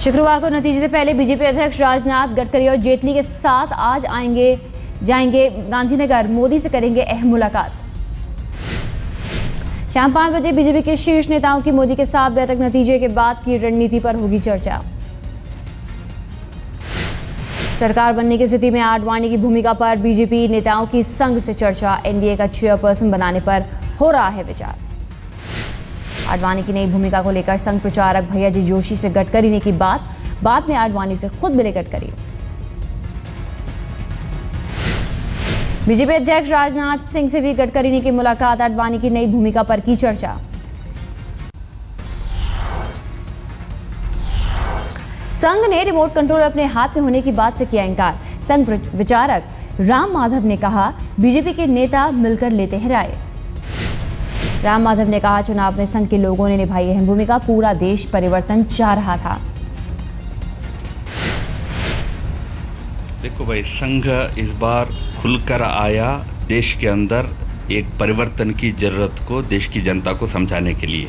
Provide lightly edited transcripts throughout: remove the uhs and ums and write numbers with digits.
शुक्रवार को नतीजे से पहले बीजेपी अध्यक्ष राजनाथ गडकरी और जेटली के साथ आज जाएंगे गांधीनगर। मोदी से करेंगे अहम मुलाकात। शाम 5 बजे बीजेपी के शीर्ष नेताओं की मोदी के साथ बैठक। नतीजे के बाद की रणनीति पर होगी चर्चा। सरकार बनने की स्थिति में आडवाणी की भूमिका पर बीजेपी नेताओं की संघ से चर्चा। एनडीए का चेयरपर्सन बनाने पर हो रहा है विचार। आडवाणी की नई भूमिका को लेकर संघ प्रचारक भैया जी जोशी से गडकरी ने की बात। बाद में आडवाणी से खुद मिले गडकरी। बीजेपी अध्यक्ष राजनाथ सिंह से भी गडकरी ने की मुलाकात। आडवाणी की नई भूमिका पर की चर्चा। संघ ने रिमोट कंट्रोल अपने हाथ में होने की बात से किया इनकार। संघ विचारक राम माधव ने कहा, बीजेपी के नेता मिलकर लेते हैं राय। राम माधव ने कहा, चुनाव में संघ के लोगों ने निभाई अहम भूमिका। पूरा देश परिवर्तन चाह रहा था। देखो भाई, संघ इस बार खुलकर आया देश के अंदर एक परिवर्तन की जरूरत को देश की जनता को समझाने के लिए।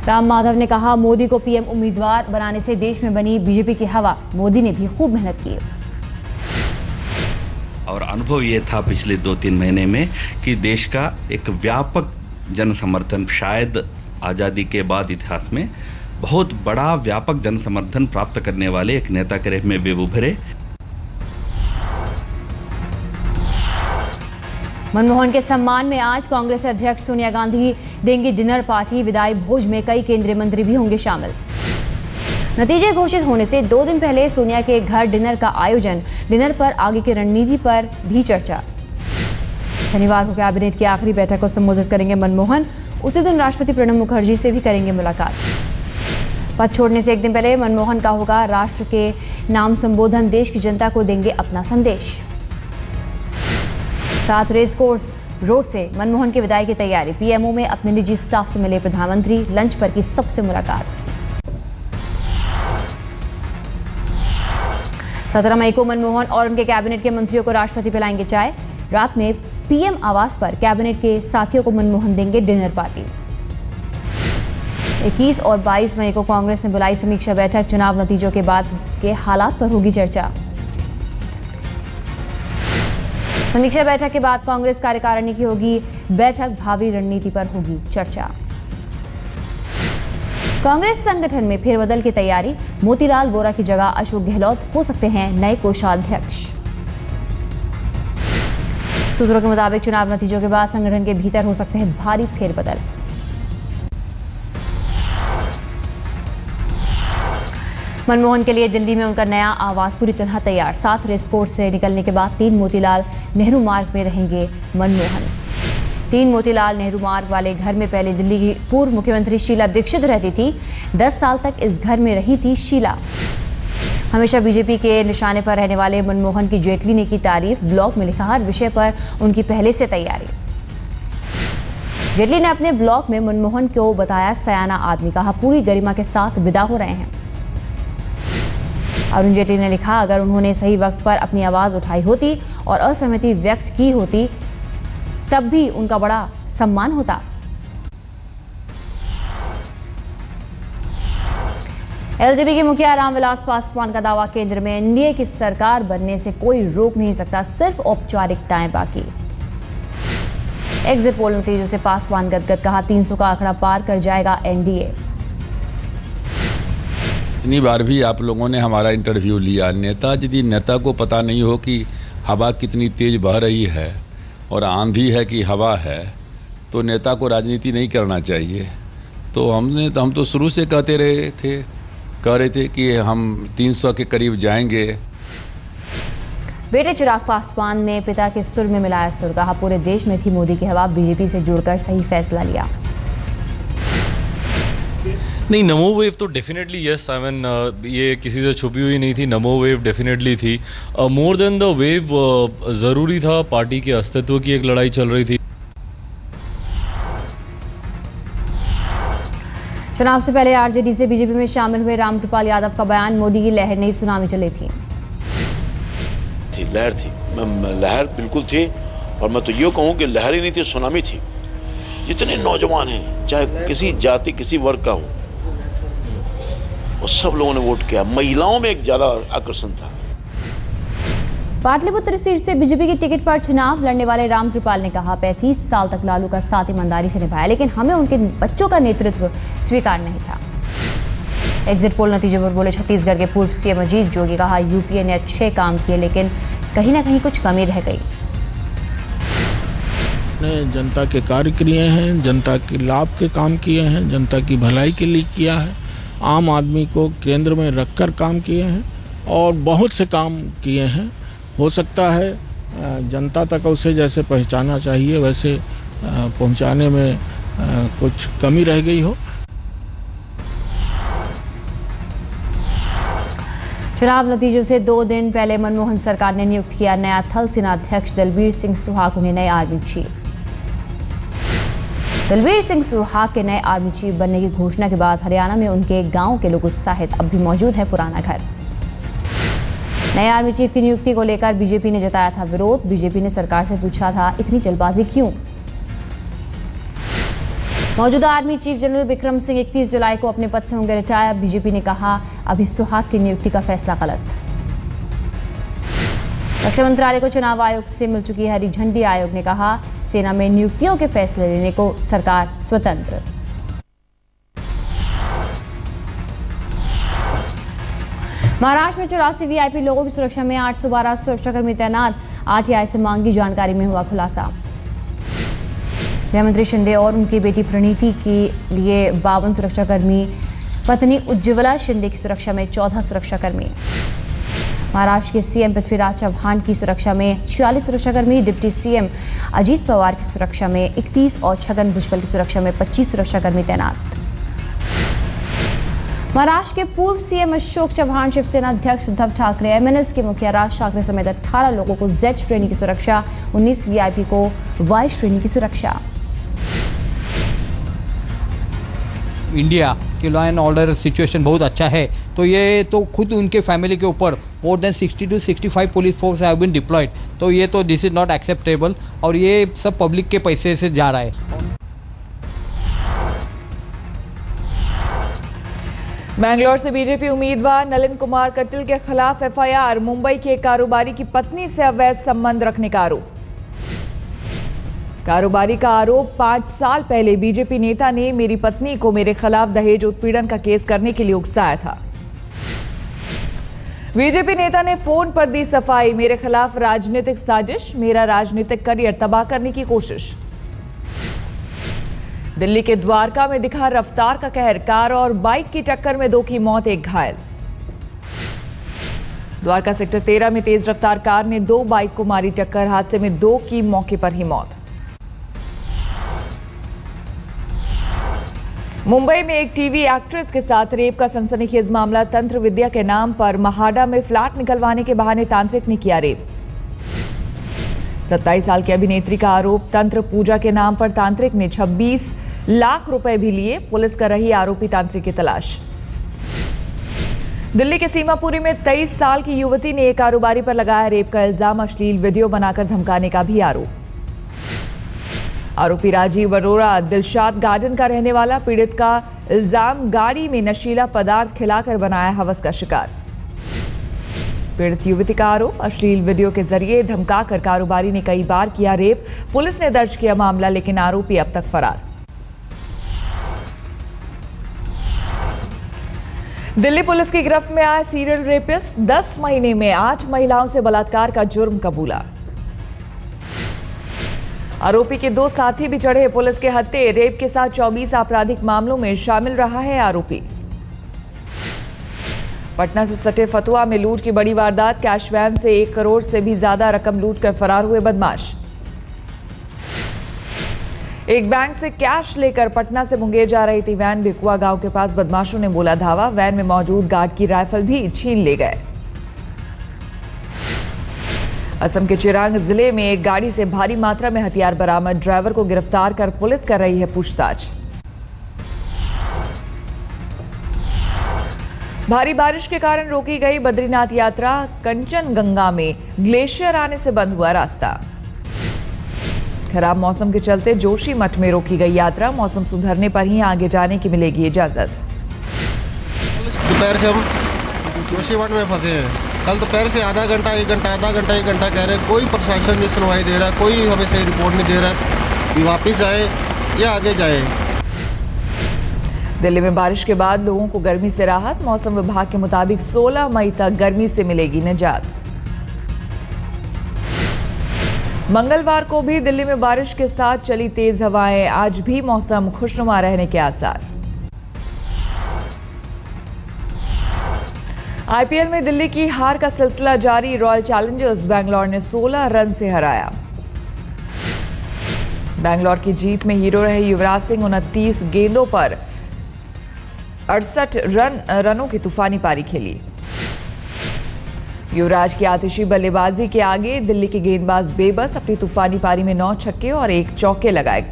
राम माधव ने कहा, मोदी को पीएम उम्मीदवार बनाने से देश में बनी बीजेपी की हवा। मोदी ने भी खूब मेहनत की और अनुभव ये था पिछले 2-3 महीने में कि देश का एक व्यापक जन समर्थन, शायद आज़ादी के बाद इतिहास में बहुत बड़ा व्यापक जन समर्थन प्राप्त करने वाले एक नेता के रूप में वे उभरे। मनमोहन के सम्मान में आज कांग्रेस अध्यक्ष सोनिया गांधी देंगी डिनर पार्टी। विदाई भोज में कई केंद्रीय मंत्री भी होंगे शामिल। नतीजे घोषित होने से 2 दिन पहले सोनिया के घर डिनर का आयोजन। डिनर पर आगे की रणनीति पर भी चर्चा। शनिवार को कैबिनेट की आखिरी बैठक को संबोधित करेंगे मनमोहन। उसी दिन राष्ट्रपति प्रणब मुखर्जी से भी करेंगे मुलाकात। पद छोड़ने से 1 दिन पहले मनमोहन का होगा राष्ट्र के नाम संबोधन। देश की जनता को देंगे अपना संदेश। साथ रेस कोर्स रोड से मनमोहन की विदाई की तैयारी। पीएमओ में अपने निजी स्टाफ से मिले प्रधानमंत्री। लंच पर की सबसे मुलाकात। 17 मई को मनमोहन और उनके कैबिनेट के मंत्रियों को राष्ट्रपति पिलाएंगे चाय। रात में पीएम आवास पर कैबिनेट के साथियों को मनमोहन देंगे डिनर पार्टी। 21 और 22 मई को कांग्रेस ने बुलाई समीक्षा बैठक। चुनाव नतीजों के बाद के हालात पर होगी चर्चा। समीक्षा बैठक के बाद कांग्रेस कार्यकारिणी की होगी बैठक। भावी रणनीति पर होगी चर्चा। कांग्रेस संगठन में फेरबदल की तैयारी। मोतीलाल वोरा की जगह अशोक गहलोत हो सकते हैं नए कोषाध्यक्ष। सूत्रों के मुताबिक चुनाव नतीजों के बाद संगठन के भीतर हो सकते हैं भारी फेरबदल। मनमोहन के लिए दिल्ली में उनका नया आवास पूरी तरह तैयार। 7 रेस कोर्स से निकलने के बाद 3 मोतीलाल नेहरू मार्ग में रहेंगे मनमोहन। 3 मोतीलाल नेहरू मार्ग वाले घर में पहले दिल्ली की पूर्व मुख्यमंत्री शीला दीक्षित रहती थी। 10 साल तक इस घर में रही थी शीला। हमेशा बीजेपी के निशाने पर रहने वाले मनमोहन की जेटली ने की तारीफ। ब्लॉग में लिखा, हर विषय पर उनकी पहले से तैयारी। जेटली ने अपने ब्लॉग में मनमोहन को बताया सयाना आदमी। कहा, पूरी गरिमा के साथ विदा हो रहे हैं। अरुण जेटली ने लिखा, अगर उन्होंने सही वक्त पर अपनी आवाज उठाई होती और असहमति व्यक्त की होती तब भी उनका बड़ा सम्मान होता। एलजेपी के मुखिया रामविलास पासवान का दावा, केंद्र में एनडीए की सरकार बनने से कोई रोक नहीं सकता, सिर्फ औपचारिकताएं बाकी। एग्जिट पोल नतीजों से पासवान गदगद। कहा, 300 का आंकड़ा पार कर जाएगा एनडीए। इतनी बार भी आप लोगों ने हमारा इंटरव्यू लिया। यदि नेता को पता नहीं हो कि हवा कितनी तेज बह रही है और आंधी है कि हवा है, तो नेता को राजनीति नहीं करना चाहिए। तो हम तो शुरू से कह रहे थे कि हम 300 के करीब जाएंगे। बेटे चिराग पासवान ने पिता के सुर में मिलाया सुर। कहा, पूरे देश में थी मोदी की हवा, बीजेपी से जुड़कर सही फैसला लिया। नहीं, नमो वेव तो डेफिनेटली यस। आई मीन ये किसी से छुपी हुई नहीं थी। नमो वेव डेफिनेटली थी। मोर देन द वेव ज़रूरी था। पार्टी के अस्तित्व की एक लड़ाई चल रही थी। चुनाव से पहले आरजेडी से बीजेपी में शामिल हुए रामकृपाल यादव का बयान, मोदी की लहर नहीं सुनामी चली थी। लहर थी, लहर बिल्कुल थी। और मैं तो ये कहूँ कि लहर ही नहीं थी, सुनामी थी। जितने नौजवान हैं, चाहे किसी जाति किसी वर्ग का हो, और सब लोगों ने वोट किया। महिलाओं में एक ज़्यादा आकर्षण था। पाटलिपुत्र सीट से बीजेपी की टिकट पर चुनाव लड़ने वाले रामकृपाल ने कहा, 35 साल तक लालू का साथ ईमानदारी से निभाया, लेकिन हमें उनके बच्चों का नेतृत्व स्वीकार नहीं था। एग्जिट पोल नतीजे पर बोले छत्तीसगढ़ के पूर्व सीएम अजीत जोगी। कहा, यूपीए ने अच्छे काम किए, लेकिन कहीं ना कहीं कुछ कमी रह गई। जनता के कार्य किए हैं, जनता के लाभ के काम किए हैं, जनता की भलाई के लिए किया है, आम आदमी को केंद्र में रखकर काम किए हैं और बहुत से काम किए हैं। हो सकता है जनता तक उसे जैसे पहचाना चाहिए वैसे पहुंचाने में कुछ कमी रह गई हो। चुनाव नतीजों से 2 दिन पहले मनमोहन सरकार ने नियुक्त किया नया थल सेनाध्यक्ष दलबीर सिंह सुहाग उन्हें नए आर्मी चीफ। दलबीर सिंह सुहाग के नए आर्मी चीफ बनने की घोषणा के बाद हरियाणा में उनके गांव के लोग उत्साहित। अब भी मौजूद है पुराना घर। नए आर्मी चीफ की नियुक्ति को लेकर बीजेपी ने जताया था विरोध। बीजेपी ने सरकार से पूछा था, इतनी जल्दबाजी क्यों? मौजूदा army chief general Vikram Singh 31 जुलाई को अपने पद से होंगे रिटायर। बीजेपी ने कहा, अभी सुहाग की नियुक्ति का फैसला गलत। रक्षा मंत्रालय को चुनाव आयोग से मिल चुकी हरी झंडी। आयोग ने कहा, सेना में नियुक्तियों के फैसले लेने को सरकार स्वतंत्र। महाराष्ट्र में 84 वीआईपी लोगों की सुरक्षा में 812 सुरक्षाकर्मी तैनात। आरटीआई से मांगी जानकारी में हुआ खुलासा। गृहमंत्री शिंदे और उनकी बेटी प्रणीति के लिए 52 सुरक्षाकर्मी, पत्नी उज्ज्वला शिंदे की सुरक्षा में 14 सुरक्षाकर्मी। महाराष्ट्र के सीएम पृथ्वीराज चव्हाण की सुरक्षा में 46 सुरक्षाकर्मी, डिप्टी सीएम अजीत पवार की सुरक्षा में 31 और छगन भुजबल की सुरक्षा में 25 सुरक्षाकर्मी तैनात। महाराष्ट्र के पूर्व सीएम अशोक चव्हाण, शिवसेना अध्यक्ष उद्धव ठाकरे, एमएनएस के मुखिया राज ठाकरे समेत 18 लोगों को जेड श्रेणी की सुरक्षा, 19 वीआईपी को वाई श्रेणी की सुरक्षा। इंडिया की लॉ एंड ऑर्डर सिचुएशन बहुत अच्छा है, तो ये तो खुद उनके फैमिली के ऊपर more than 60 to 65 police force have been deployed, तो ये तो दिस इज नॉट एक्सेप्टेबल और ये सब पब्लिक के पैसे से जा रहा है। बैंगलोर से बीजेपी उम्मीदवार नलिन कुमार कटिल के खिलाफ एफआईआर। मुंबई के कारोबारी की पत्नी से अवैध संबंध रखने का आरोप। कारोबारी का आरोप, 5 साल पहले बीजेपी नेता ने मेरी पत्नी को मेरे खिलाफ दहेज उत्पीड़न का केस करने के लिए उकसाया था। बीजेपी नेता ने फोन पर दी सफाई, मेरे खिलाफ राजनीतिक साजिश, मेरा राजनीतिक करियर तबाह करने की कोशिश। दिल्ली के द्वारका में दिखा रफ्तार का कहर, कार और बाइक की टक्कर में 2 की मौत, 1 घायल। द्वारका सेक्टर 13 में तेज रफ्तार कार ने 2 बाइक को मारी टक्कर, हादसे में 2 की मौके पर ही मौत। मुंबई में एक टीवी एक्ट्रेस के साथ रेप का सनसनीखेज मामला। तंत्र विद्या के नाम पर महाडा में फ्लैट निकलवाने के बहाने तांत्रिक ने किया रेप। 27 साल की अभिनेत्री का आरोप, तंत्र पूजा के नाम पर तांत्रिक ने 26 लाख रुपए भी लिए। पुलिस कर रही आरोपी तांत्रिक की तलाश। दिल्ली के सीमापुरी में 23 साल की युवती ने एक कारोबारी पर लगाया रेप का इल्जाम, अश्लील वीडियो बनाकर धमकाने का भी आरोप। आरोपी राजीव अरोड़ा दिलशाद गार्डन का रहने वाला, पीड़ित का इल्जाम गाड़ी में नशीला पदार्थ खिलाकर बनाया हवस का शिकार। पीड़ित युवती का आरोप, अश्लील वीडियो के जरिए धमकाकर कारोबारी ने कई बार किया रेप। पुलिस ने दर्ज किया मामला, लेकिन आरोपी अब तक फरार। दिल्ली पुलिस की गिरफ्त में आया सीरियल रेपिस्ट, 10 महीने में 8 महिलाओं से बलात्कार का जुर्म कबूला। आरोपी के 2 साथी भी चढ़े पुलिस के हत्थे। रेप के साथ 24 आपराधिक मामलों में शामिल रहा है आरोपी। पटना से सटे फतुआ में लूट की बड़ी वारदात, कैश वैन से 1 करोड़ से भी ज्यादा रकम लूट कर फरार हुए बदमाश। एक बैंक से कैश लेकर पटना से मुंगेर जा रही थी वैन, भिकुआ गांव के पास बदमाशों ने बोला धावा। वैन में मौजूद गार्ड की राइफल भी छीन ले गए। असम के चिरांग जिले में एक गाड़ी से भारी मात्रा में हथियार बरामद, ड्राइवर को गिरफ्तार कर पुलिस कर रही है पूछताछ। भारी बारिश के कारण रोकी गई बद्रीनाथ यात्रा, कंचनगंगा में ग्लेशियर आने से बंद हुआ रास्ता। खराब मौसम के चलते जोशीमठ में रोकी गई यात्रा, मौसम सुधरने पर ही आगे जाने की मिलेगी इजाजत। दोपहर से हम जोशीमठ में फंसे हैं। कल दोपहर से आधा घंटा एक घंटा कह रहे हैं, कोई प्रशासन नहीं सुनवाई दे रहा, कोई हमें सही रिपोर्ट नहीं दे रहा कि वापस आए या आगे जाए। दिल्ली में बारिश के बाद लोगों को गर्मी से राहत। मौसम विभाग के मुताबिक 16 मई तक गर्मी से मिलेगी निजात। मंगलवार को भी दिल्ली में बारिश के साथ चली तेज हवाएं। आज भी मौसम खुशनुमा रहने के आसार। आईपीएल में दिल्ली की हार का सिलसिला जारी। रॉयल चैलेंजर्स बैंगलोर ने 16 रन से हराया। बैंगलोर की जीत में हीरो रहे युवराज सिंह 29 गेंदों पर 68 रनों की तूफानी पारी खेली। युवराज की आतिशी बल्लेबाजी के आगे दिल्ली के गेंदबाज बेबस अपनी तूफानी पारी में 9 छक्के और 1 चौके लगाए।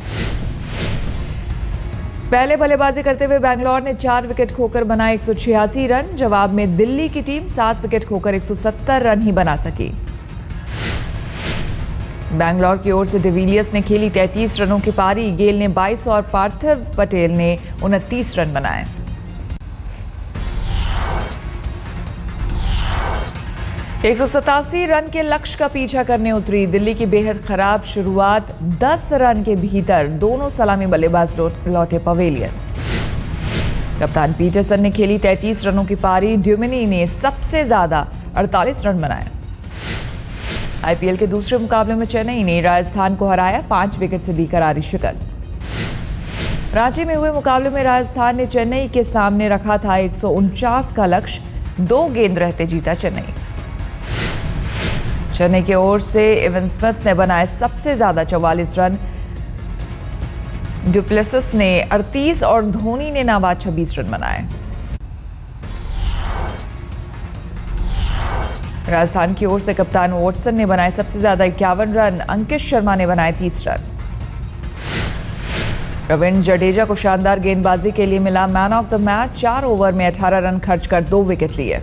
पहले बल्लेबाजी करते हुए बैंगलोर ने 4 विकेट खोकर बनाए 186 रन। जवाब में दिल्ली की टीम 7 विकेट खोकर 170 रन ही बना सकी। बैंगलोर की ओर से डिविलियर्स ने खेली 33 रनों की पारी। गेल ने 22 और पार्थिव पटेल ने 29 रन बनाए। एक 187 रन के लक्ष्य का पीछा करने उतरी दिल्ली की बेहद खराब शुरुआत। 10 रन के भीतर दोनों सलामी बल्लेबाज लौटे पवेलियन। कप्तान पीटरसन ने खेली 33 रनों की पारी। ड्यूमिनी ने सबसे ज्यादा 48 रन बनाए। आईपीएल के दूसरे मुकाबले में चेन्नई ने राजस्थान को हराया। 5 विकेट से दी करारी शिकस्त। रांची में हुए मुकाबले में राजस्थान ने चेन्नई के सामने रखा था 149 का लक्ष्य। 2 गेंद रहते जीता चेन्नई। चेन्नई की ओर से इवन स्मिथ ने बनाए सबसे ज्यादा 44 रन। डुप्लेसिस ने 38 और धोनी ने नाबाद 26 रन बनाए। राजस्थान की ओर से कप्तान वॉटसन ने बनाए सबसे ज्यादा 51 रन। अंकित शर्मा ने बनाए 30 रन। रविंद्र जडेजा को शानदार गेंदबाजी के लिए मिला man of the match. 4 over में 18 रन खर्च कर 2 विकेट लिए।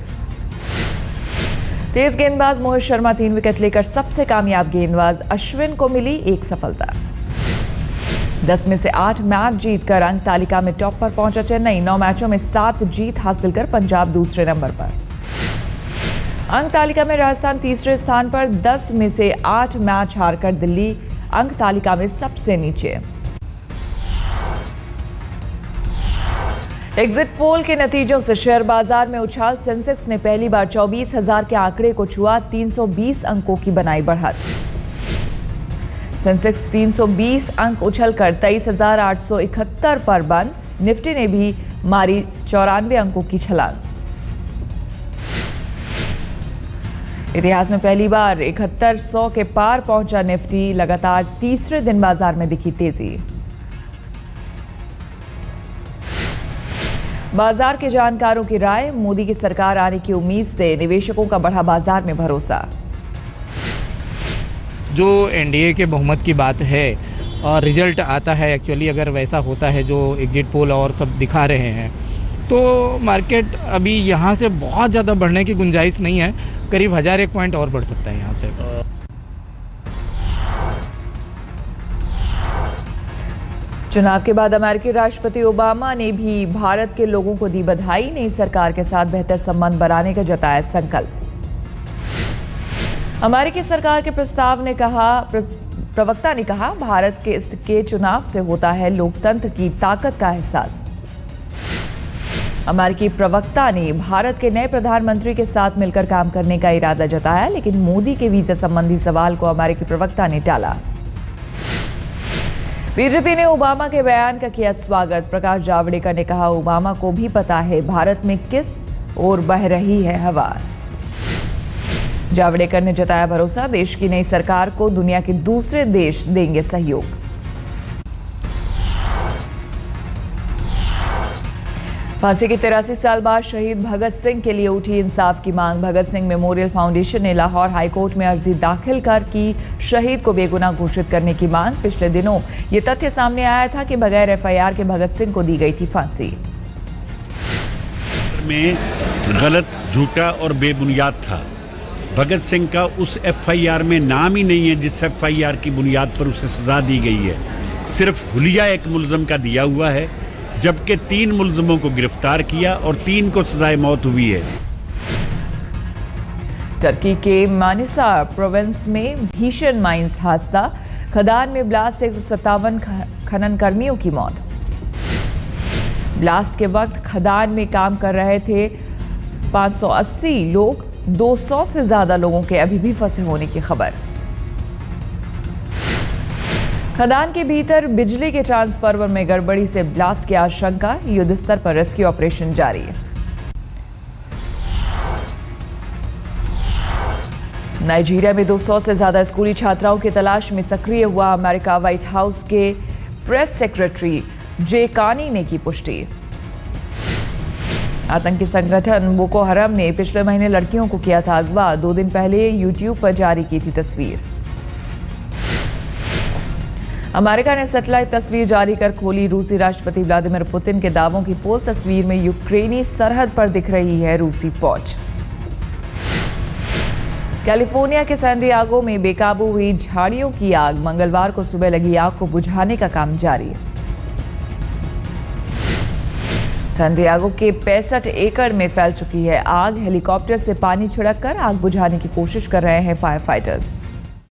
तेज गेंदबाज मोहित शर्मा 3 विकेट लेकर सबसे कामयाब गेंदबाज अश्विन को मिली 1 सफलता। 10 में से 8 मैच जीतकर अंक तालिका में टॉप पर पहुंचा चेन्नई। 9 मैचों में 7 जीत हासिल कर पंजाब दूसरे नंबर पर। अंक तालिका में राजस्थान तीसरे स्थान पर। 10 में से 8 मैच हारकर दिल्ली अंक तालिका में सबसे नीचे। एग्जिट पोल के नतीजों से शेयर बाजार में उछाल। सेंसेक्स ने पहली बार 24,000 के आंकड़े को छुआ। 320 अंकों की बनाई बढ़त। सेंसेक्स 320 अंक उछलकर 23,871 पर बंद। निफ्टी ने भी मारी 94 अंकों की छलांग। इतिहास में पहली बार 7100 के पार पहुंचा निफ्टी। लगातार तीसरे दिन बाजार में दिखी तेजी। बाजार के जानकारों की राय। मोदी की सरकार आने की उम्मीद से निवेशकों का बढ़ा बाजार में भरोसा। जो एनडीए के बहुमत की बात है और रिजल्ट आता है, एक्चुअली अगर वैसा होता है जो एग्जिट पोल और सब दिखा रहे हैं, तो मार्केट अभी यहाँ से बहुत ज़्यादा बढ़ने की गुंजाइश नहीं है। करीब 1001 पॉइंट और बढ़ सकता है यहाँ से। चुनाव के बाद अमेरिकी राष्ट्रपति ओबामा ने भी भारत के लोगों को दी बधाई। नई सरकार के साथ बेहतर संबंध बनाने का जताया संकल्प। अमेरिकी सरकार के प्रवक्ता ने कहा भारत के चुनाव से होता है लोकतंत्र की ताकत का एहसास। अमेरिकी प्रवक्ता ने भारत के नए प्रधानमंत्री के साथ मिलकर काम करने का इरादा जताया, लेकिन मोदी के वीजा संबंधी सवाल को अमेरिकी प्रवक्ता ने टाला। बीजेपी ने ओबामा के बयान का किया स्वागत। प्रकाश जावड़ेकर ने कहा ओबामा को भी पता है भारत में किस ओर बह रही है हवा। जावड़ेकर ने जताया भरोसा देश की नई सरकार को दुनिया के दूसरे देश देंगे सहयोग। फांसी के 83 साल बाद शहीद भगत सिंह के लिए उठी इंसाफ की मांग। भगत सिंह मेमोरियल फाउंडेशन ने लाहौर हाईकोर्ट में अर्जी दाखिल कर की शहीद को बेगुनाह घोषित करने की मांग। पिछले दिनों ये तथ्य सामने आया था कि बगैर एफआईआर के भगत सिंह को दी गई थी फांसी। में गलत, झूठा और बेबुनियाद था। भगत सिंह का उस एफआईआर में नाम ही नहीं है जिस एफआईआर की बुनियाद पर उसे सजा दी गई है। सिर्फ हुलिया एक मुलजम का दिया हुआ है। जबकि 3 मुलजमों को गिरफ्तार किया और 3 को सजाए मौत हुई है। टर्की के मानिसा प्रोविंस में भीषण माइंस हादसा, खदान में ब्लास्ट से 157 खनन कर्मियों की मौत। ब्लास्ट के वक्त खदान में काम कर रहे थे 580 लोग, 200 से ज्यादा लोगों के अभी भी फंसे होने की खबर। खदान के भीतर बिजली के ट्रांसफार्मर में गड़बड़ी से ब्लास्ट की आशंका, युद्ध स्तर पर रेस्क्यू ऑपरेशन जारी है। नाइजीरिया में 200 से ज्यादा स्कूली छात्राओं की तलाश में सक्रिय हुआ अमेरिका। व्हाइट हाउस के प्रेस सेक्रेटरी जे कानी ने की पुष्टि। आतंकी संगठन बोको हराम ने पिछले महीने लड़कियों को किया था अगवा। 2 दिन पहले यूट्यूब पर जारी की थी तस्वीर। अमेरिका ने सैटेलाइट तस्वीर जारी कर खोली रूसी राष्ट्रपति व्लादिमीर पुतिन के दावों की पोल। तस्वीर में यूक्रेनी सरहद पर दिख रही है रूसी फौज। कैलिफोर्निया के सैन डिएगो में बेकाबू हुई झाड़ियों की आग, मंगलवार को सुबह लगी आग को बुझाने का काम जारी है। सैन डिएगो के 65 एकड़ में फैल चुकी है आग। हेलीकॉप्टर से पानी छिड़ककर आग बुझाने की कोशिश कर रहे हैं फायर फाइटर्स।